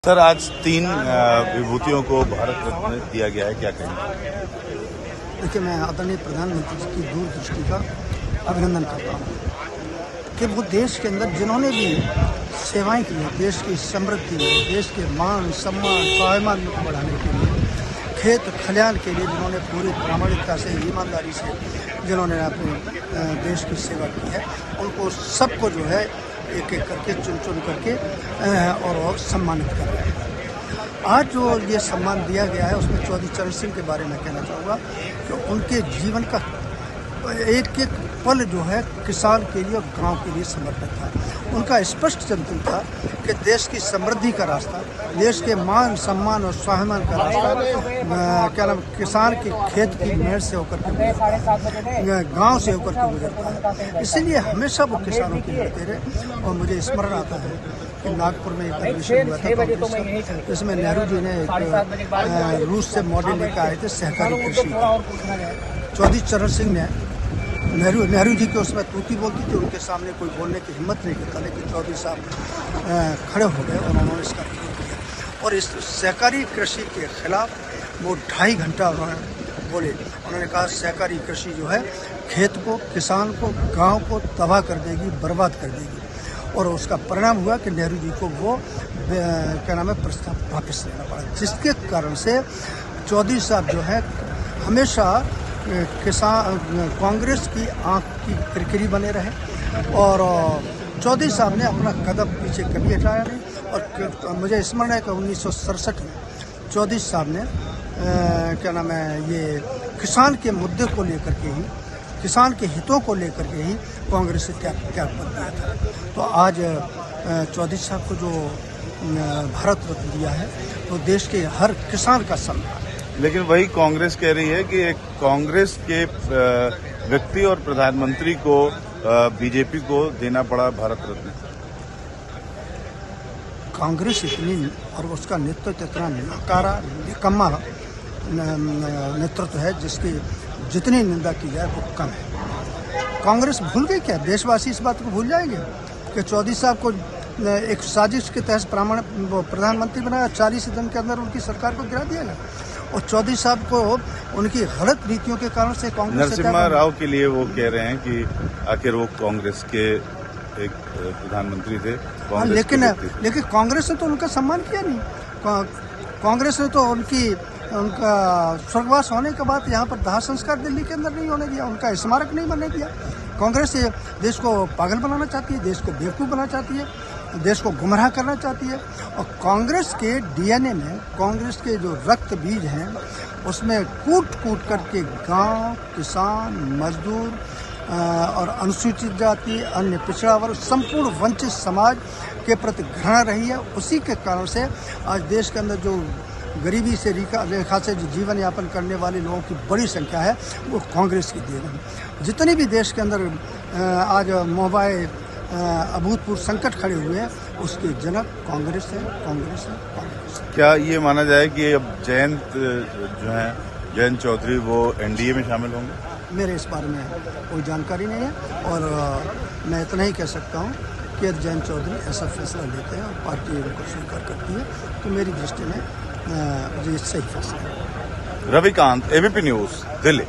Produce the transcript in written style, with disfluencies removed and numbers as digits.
Sir, आज 3 विभूतियों को भारत रत्न दिया गया है, क्या कहेंगे? देखिए, मैं आदरणीय प्रधानमंत्री जी की दूरदृष्टि का अभिनंदन करता हूँ कि वो देश के अंदर जिन्होंने भी सेवाएं की हैं, देश की समृद्धि में, देश के मान सम्मान स्वाभिमान को बढ़ाने के लिए, खेत खलिहान के लिए जिन्होंने पूरी प्रामाणिकता से ईमानदारी से जिन्होंने अपने देश की सेवा की है, उनको सबको जो है एक एक करके चुन करके और सम्मानित कर रहे हैं। आज जो ये सम्मान दिया गया है उसमें चौधरी चरण सिंह के बारे में कहना चाहूँगा कि उनके जीवन का एक एक पल जो है किसान के लिए और गांव के लिए समर्पित था। उनका स्पष्ट चिंतन था कि देश की समृद्धि का रास्ता, देश के मान सम्मान और स्वाभिमान का रास्ता क्या नाम किसान के खेत की मेड़ से होकर के गुजरता, गाँव से होकर के गुजरता है। इसीलिए हमेशा वो किसानों की लड़ते रहे। और मुझे स्मरण आता है कि नागपुर में एक अधिवेशन हुआ था जिसमें नेहरू जी ने एक रूस से मॉडल लेकर आए थे सहकारी कृषि। चौधरी चरण सिंह ने नेहरू जी के उसमें तूती बोलती थी, उनके सामने कोई बोलने की हिम्मत नहीं करता, लेकिन चौधरी साहब खड़े हो गए और उन्होंने इसका विरोध किया और इस सहकारी कृषि के खिलाफ वो 2.5 घंटा उन्होंने बोले। उन्होंने कहा सहकारी कृषि जो है खेत को, किसान को, गांव को तबाह कर देगी, बर्बाद कर देगी। और उसका परिणाम हुआ कि नेहरू जी को वो क्या नाम है प्रस्ताव वापस लेना पड़ा, जिसके कारण से चौधरी साहब जो है हमेशा किसान कांग्रेस की आंख की किरकिरी बने रहे और चौधरी साहब ने अपना कदम पीछे कभी हटाया नहीं। और मुझे स्मरण है कि 1967 में चौधरी साहब ने क्या नाम है ये किसान के मुद्दे को लेकर के ही, किसान के हितों को लेकर के ही कांग्रेस से त्याग पत्र दिया था। तो आज चौधरी साहब को जो भारत रत्न दिया है तो देश के हर किसान का सम्मान। लेकिन वही कांग्रेस कह रही है कि एक कांग्रेस के व्यक्ति और प्रधानमंत्री को बीजेपी को देना पड़ा भारत रत्न। कांग्रेस इतनी और उसका नेतृत्व इतना नकारा निकम्मा नेतृत्व है जिसकी जितनी निंदा की जाए वो कम है। कांग्रेस भूल गई क्या? देशवासी इस बात को भूल जाएंगे कि चौधरी साहब को एक साजिश के तहत प्रधानमंत्री बनाया, 40 दिन के अंदर उनकी सरकार को गिरा दिया गया। और चौधरी साहब को उनकी गलत नीतियों के कारण से कांग्रेस नरसिम्हा राव के लिए वो कह रहे हैं कि आखिर वो कांग्रेस के एक प्रधानमंत्री थे। लेकिन कांग्रेस ने तो उनका सम्मान किया नहीं। कांग्रेस ने तो उनका स्वर्गवास होने के बाद यहाँ पर दाह संस्कार दिल्ली के अंदर नहीं होने दिया, उनका स्मारक नहीं बनने दिया। कांग्रेस देश को पागल बनाना चाहती है, देश को बेवकूफ़ बनाना चाहती है, देश को गुमराह करना चाहती है। और कांग्रेस के डीएनए में, कांग्रेस के जो रक्त बीज हैं उसमें कूट करके गांव, किसान, मजदूर और अनुसूचित जाति, अन्य पिछड़ा वर्ग, संपूर्ण वंचित समाज के प्रति घृणा रही है। उसी के कारण से आज देश के अंदर जो गरीबी से रेखा से जो जीवन यापन करने वाले लोगों की बड़ी संख्या है वो कांग्रेस की देन है। जितने भी देश के अंदर आज मोबाइल अभूतपूर्व संकट खड़े हुए हैं उसके जनक कांग्रेस है। क्या ये माना जाए कि अब जयंत चौधरी वो एनडीए में शामिल होंगे? मेरे इस बारे में कोई जानकारी नहीं है और मैं इतना ही कह सकता हूँ कि यदि जयंत चौधरी ऐसा फैसला लेते हैं और पार्टी उनको स्वीकार करती है तो मेरी दृष्टि में ये सही फैसला है। Ravikant, ABP news, Delhi.